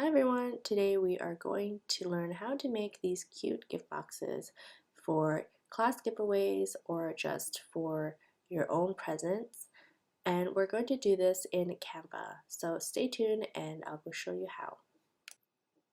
Hi everyone, today we are going to learn how to make these cute gift boxes for class giveaways or just for your own presents. And we're going to do this in Canva, so stay tuned and I will show you how.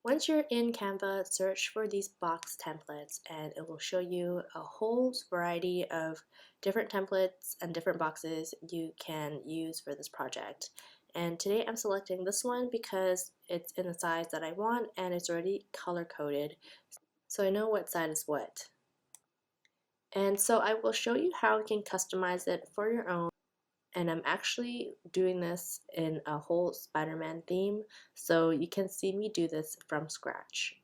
Once you're in Canva, search for these box templates and it will show you a whole variety of different templates and different boxes you can use for this project. And today I'm selecting this one because it's in the size that I want and it's already color coded, so I know what side is what. And so I will show you how you can customize it for your own. And I'm actually doing this in a whole Spider-Man theme, so you can see me do this from scratch.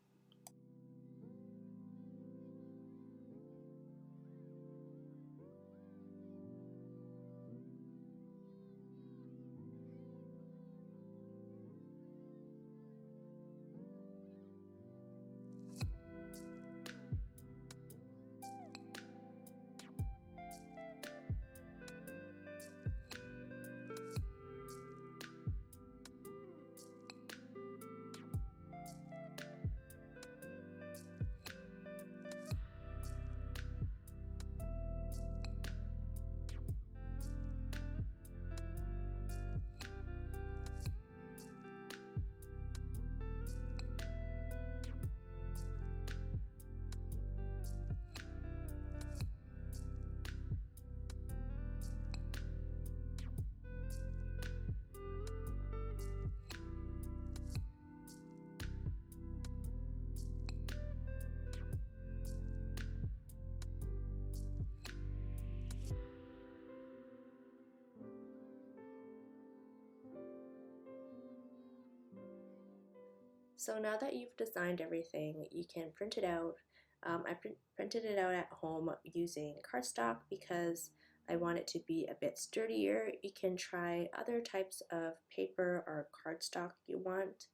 So now that you've designed everything, you can print it out. I printed it out at home using cardstock because I want it to be a bit sturdier. You can try other types of paper or cardstock you want,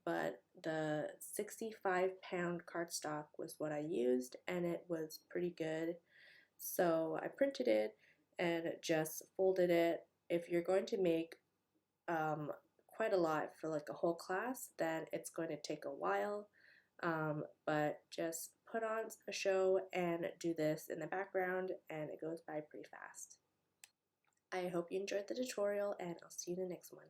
but the 65-pound cardstock was what I used and it was pretty good. So I printed it and just folded it. If you're going to make um, quite a lot for like a whole class, then it's going to take a while. But just put on a show and do this in the background and it goes by pretty fast. I hope you enjoyed the tutorial and I'll see you in the next one.